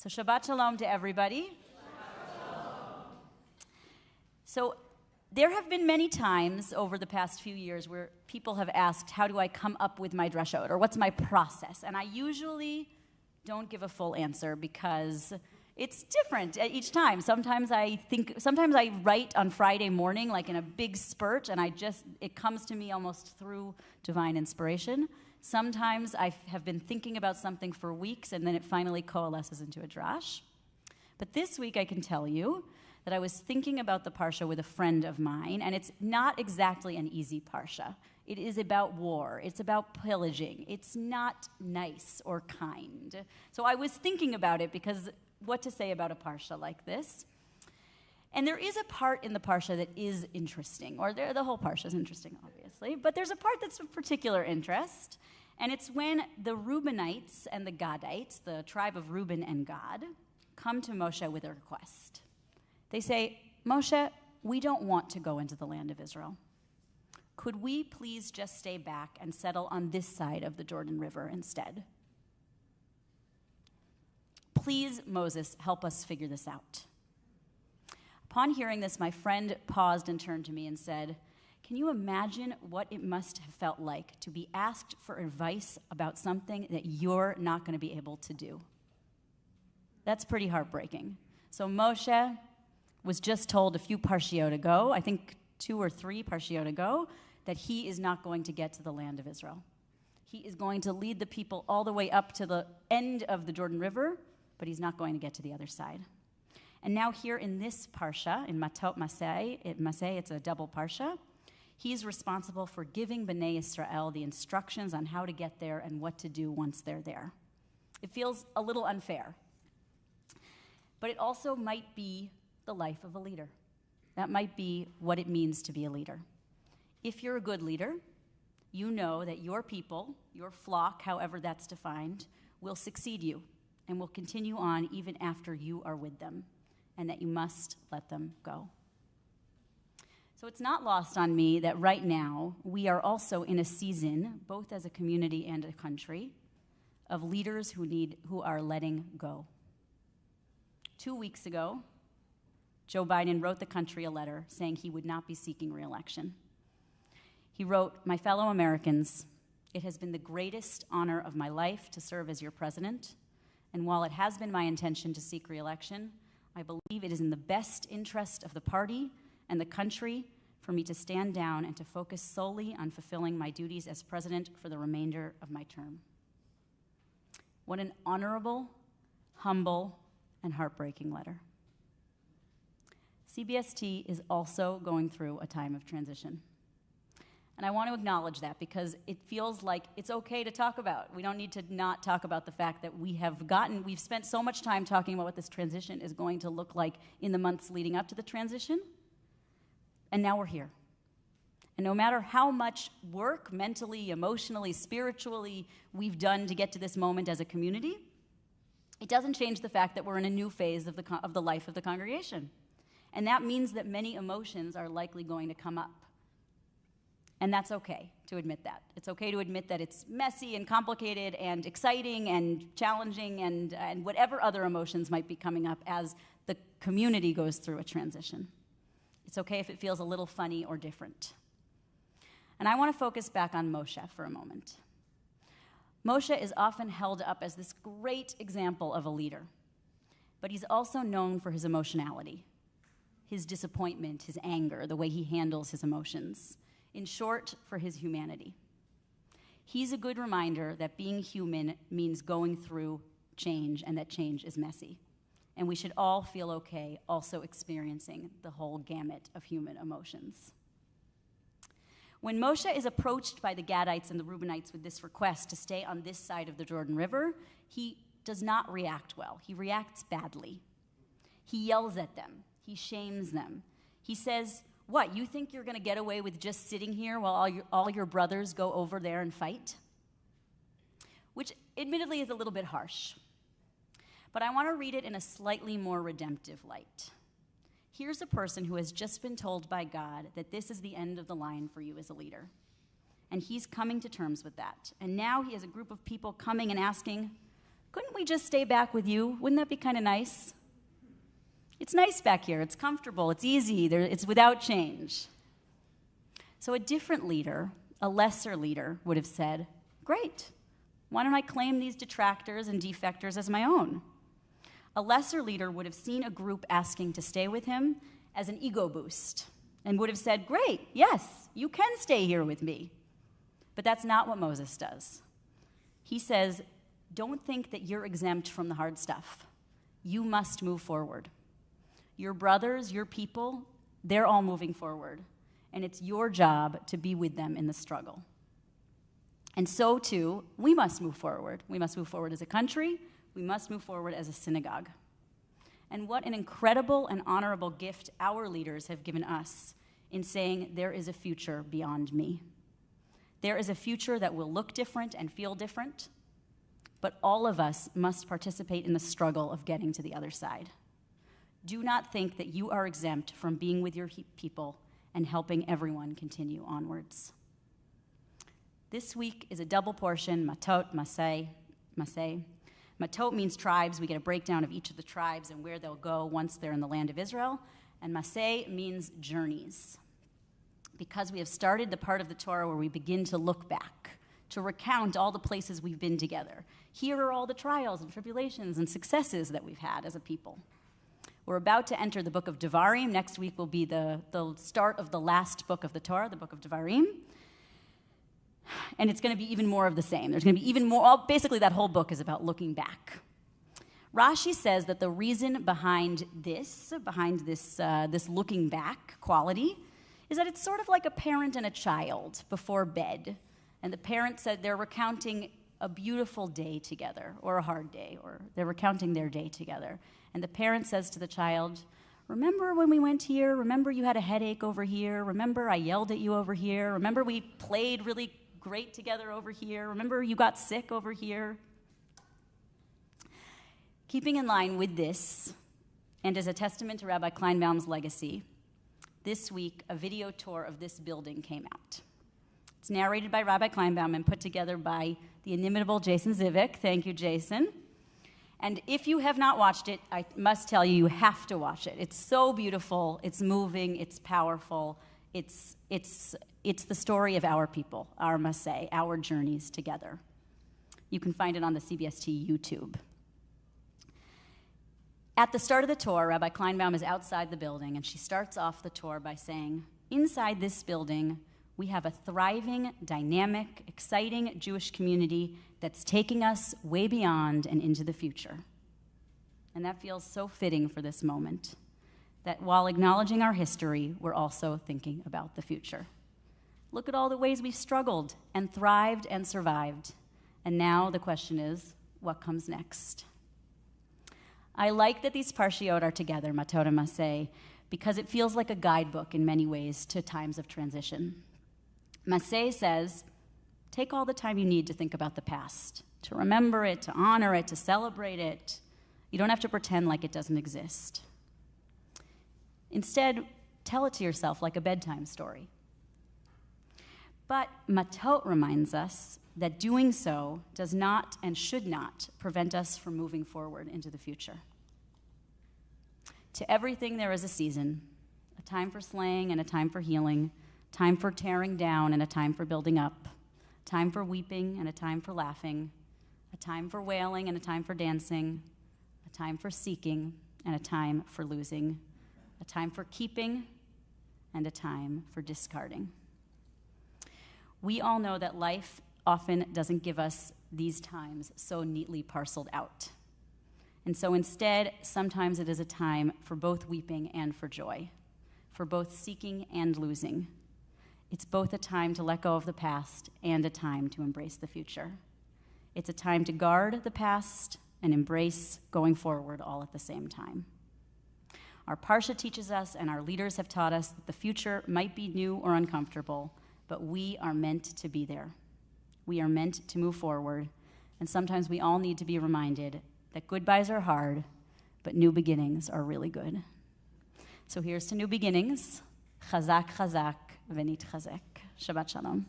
So Shabbat Shalom to everybody. So there have been many times over the past few years where people have asked, how do I come up with my drashot, or what's my process? And I usually don't give a full answer because it's different each time. Sometimes I write on Friday morning, like in a big spurt, and it comes to me almost through divine inspiration. Sometimes I have been thinking about something for weeks, and then it finally coalesces into a drash. But this week I can tell you that I was thinking about the parsha with a friend of mine, and it's not exactly an easy parsha. It is about war. It's about pillaging. It's not nice or kind. So I was thinking about it because what to say about a parsha like this. And there is a part in the parsha that is interesting, or the whole parsha is interesting, obviously, but there's a part that's of particular interest, and it's when the Reubenites and the Gadites, the tribe of Reuben and Gad, come to Moshe with a request. They say, Moshe, we don't want to go into the land of Israel. Could we please just stay back and settle on this side of the Jordan River instead? Please, Moses, help us figure this out. Upon hearing this, my friend paused and turned to me and said, can you imagine what it must have felt like to be asked for advice about something that you're not going to be able to do? That's pretty heartbreaking. So Moshe was just told a few parshiot ago, I think 2 or 3 parshiot ago, that he is not going to get to the land of Israel. He is going to lead the people all the way up to the end of the Jordan River, but he's not going to get to the other side. And now here in this parsha, in Matot-Masei, it's a double parsha, he's responsible for giving Bnei Israel the instructions on how to get there and what to do once they're there. It feels a little unfair, but it also might be the life of a leader. That might be what it means to be a leader. If you're a good leader, you know that your people, your flock, however that's defined, will succeed you and will continue on even after you are with them, and that you must let them go. So it's not lost on me that right now we are also in a season, both as a community and a country, of leaders who are letting go. 2 weeks ago, Joe Biden wrote the country a letter saying he would not be seeking re-election. He wrote, my fellow Americans, it has been the greatest honor of my life to serve as your president, and while it has been my intention to seek re-election, I believe it is in the best interest of the party and the country for me to stand down and to focus solely on fulfilling my duties as president for the remainder of my term. What an honorable, humble, and heartbreaking letter. CBST is also going through a time of transition. And I want to acknowledge that because it feels like it's okay to talk about. We don't need to not talk about the fact that we've spent so much time talking about what this transition is going to look like in the months leading up to the transition. And now we're here. And no matter how much work, mentally, emotionally, spiritually, we've done to get to this moment as a community, it doesn't change the fact that we're in a new phase of the life of the congregation. And that means that many emotions are likely going to come up. And that's okay to admit that. It's okay to admit that it's messy and complicated and exciting and challenging and whatever other emotions might be coming up as the community goes through a transition. It's okay if it feels a little funny or different. And I want to focus back on Moshe for a moment. Moshe is often held up as this great example of a leader, but he's also known for his emotionality, his disappointment, his anger, the way he handles his emotions. In short, for his humanity. He's a good reminder that being human means going through change and that change is messy. And we should all feel okay also experiencing the whole gamut of human emotions. When Moshe is approached by the Gadites and the Reubenites with this request to stay on this side of the Jordan River, he does not react well. He reacts badly. He yells at them. He shames them. He says, what, you think you're going to get away with just sitting here while all your brothers go over there and fight? Which admittedly is a little bit harsh. But I want to read it in a slightly more redemptive light. Here's a person who has just been told by God that this is the end of the line for you as a leader. And he's coming to terms with that. And now he has a group of people coming and asking, couldn't we just stay back with you? Wouldn't that be kind of nice? It's nice back here. It's comfortable. It's easy. It's without change. So a different leader, a lesser leader, would have said, great. Why don't I claim these detractors and defectors as my own? A lesser leader would have seen a group asking to stay with him as an ego boost and would have said, great, yes, you can stay here with me. But that's not what Moses does. He says, don't think that you're exempt from the hard stuff. You must move forward. Your brothers, your people, they're all moving forward. And it's your job to be with them in the struggle. And so, too, we must move forward. We must move forward as a country. We must move forward as a synagogue. And what an incredible and honorable gift our leaders have given us in saying there is a future beyond me. There is a future that will look different and feel different, but all of us must participate in the struggle of getting to the other side. Do not think that you are exempt from being with your people and helping everyone continue onwards. This week is a double portion, Matot-Masei. Matot means tribes. We get a breakdown of each of the tribes and where they'll go once they're in the land of Israel. And Masei means journeys. Because we have started the part of the Torah where we begin to look back, to recount all the places we've been together. Here are all the trials and tribulations and successes that we've had as a people. We're about to enter the book of Devarim. Next week will be the start of the last book of the Torah, the book of Devarim. And it's going to be even more of the same. There's going to be even more, basically that whole book is about looking back. Rashi says that the reason behind this looking back quality is that it's sort of like a parent and a child before bed. And the parent said they're recounting a beautiful day together, or a hard day, or they're recounting their day together. And the parent says to the child, remember when we went here? Remember you had a headache over here? Remember I yelled at you over here? Remember we played really great together over here? Remember you got sick over here? Keeping in line with this, and as a testament to Rabbi Kleinbaum's legacy, this week a video tour of this building came out. It's narrated by Rabbi Kleinbaum and put together by the inimitable Jason Zivik. Thank you, Jason. And if you have not watched it, I must tell you, you have to watch it. It's so beautiful, it's moving, it's powerful. It's the story of our people, our Masei, our journeys together. You can find it on the CBST YouTube. At the start of the tour, Rabbi Kleinbaum is outside the building, and she starts off the tour by saying, inside this building, we have a thriving, dynamic, exciting Jewish community that's taking us way beyond and into the future. And that feels so fitting for this moment, that while acknowledging our history, we're also thinking about the future. Look at all the ways we've struggled and thrived and survived. And now the question is, what comes next? I like that these parshiot are together, Matot-Masei, because it feels like a guidebook in many ways to times of transition. Masei says, take all the time you need to think about the past, to remember it, to honor it, to celebrate it. You don't have to pretend like it doesn't exist. Instead, tell it to yourself like a bedtime story. But Matot reminds us that doing so does not and should not prevent us from moving forward into the future. To everything there is a season, a time for slaying and a time for healing, time for tearing down and a time for building up, time for weeping and a time for laughing, a time for wailing and a time for dancing, a time for seeking and a time for losing, a time for keeping and a time for discarding. We all know that life often doesn't give us these times so neatly parceled out. And so instead, sometimes it is a time for both weeping and for joy, for both seeking and losing. It's both a time to let go of the past and a time to embrace the future. It's a time to guard the past and embrace going forward all at the same time. Our Parsha teaches us, and our leaders have taught us, that the future might be new or uncomfortable, but we are meant to be there. We are meant to move forward, and sometimes we all need to be reminded that goodbyes are hard, but new beginnings are really good. So here's to new beginnings. Chazak, chazak, v'nitchazek. Shabbat shalom.